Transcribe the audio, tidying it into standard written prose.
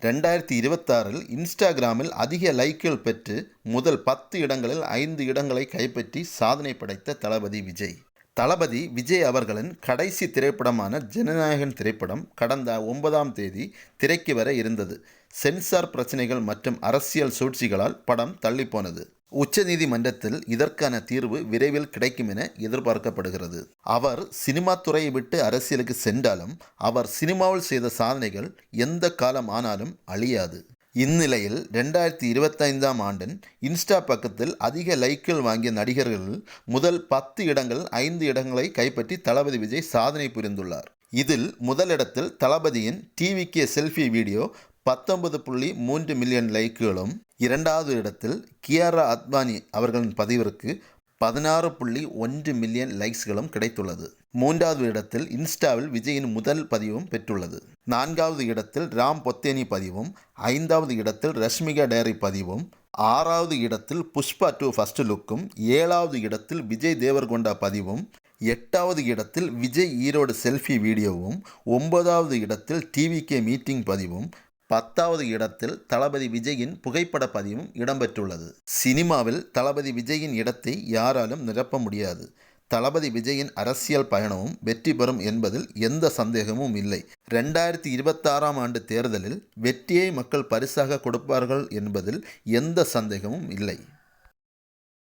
2026இல் இன்ஸ்டாகிராமில் அதிக லைக்குகள் பெற்று முதல் 10 இடங்களில் 5 இடங்களை கைப்பற்றி சாதனை படைத்த தளபதி விஜய். தளபதி விஜய் அவர்களின் கடைசி திரைப்படமான ஜனநாயகன் திரைப்படம் கடந்த 9ஆம் தேதி திரைக்கு வர இருந்தது. சென்சார் பிரச்சனைகள் மற்றும் அரசியல் சூழ்ச்சிகளால் படம் தள்ளிப்போனது. உச்சநீதிமன்றத்தில் இதற்கான தீர்வு விரைவில் கிடைக்கும் என எதிர்பார்க்கப்படுகிறது. அவர் சினிமா துறையை விட்டு அரசியலுக்கு சென்றாலும் அவர் சினிமாவில் செய்த சாதனைகள் எந்த காலம் ஆனாலும் அழியாது. இந்நிலையில் 2025ஆம் ஆண்டின் இன்ஸ்டா பக்கத்தில் அதிக லைக்குகள் வாங்கிய நடிகர்களில் முதல் 10 இடங்கள் 5 இடங்களை கைப்பற்றி தளபதி விஜய் சாதனை புரிந்துள்ளார். இதில் முதலிடத்தில் தளபதியின் டிவிகே செல்ஃபி வீடியோ 19.3 மில்லியன் லைக்குகளும், இரண்டாவது இடத்தில் கியாரா அத்வானி அவர்களின் பதிவிற்கு 16.1 மில்லியன் லைக்ஸ்களும் கிடைத்துள்ளது. மூன்றாவது இடத்தில் இன்ஸ்டாவில் விஜயின் முதல் பதிவும் பெற்றுள்ளது. நான்காவது இடத்தில் ராம் பொத்தேனி பதிவும், ஐந்தாவது இடத்தில் ரஷ்மிகா டேரி பதிவும், ஆறாவது இடத்தில் புஷ்பா 2 ஃபர்ஸ்ட் லுக்கும், ஏழாவது இடத்தில் விஜய் தேவர்கொண்டா பதிவும், எட்டாவது இடத்தில் விஜய் ஈரோடு செல்ஃபி வீடியோவும், 9வது இடத்தில் டிவிகே மீட்டிங் பதிவும், 10வது இடத்தில் தளபதி விஜயின் புகைப்பட பதிவும் இடம்பெற்றுள்ளது. சினிமாவில் தளபதி விஜயின் இடத்தை யாராலும் நிரப்ப முடியாது. தளபதி விஜயின் அரசியல் பயணமும் வெற்றி பெறும் என்பதில் எந்த சந்தேகமும் இல்லை. 2026ஆம் ஆண்டு தேர்தலில் வெற்றியை மக்கள் பரிசாக கொடுப்பார்கள் என்பதில் எந்த சந்தேகமும் இல்லை.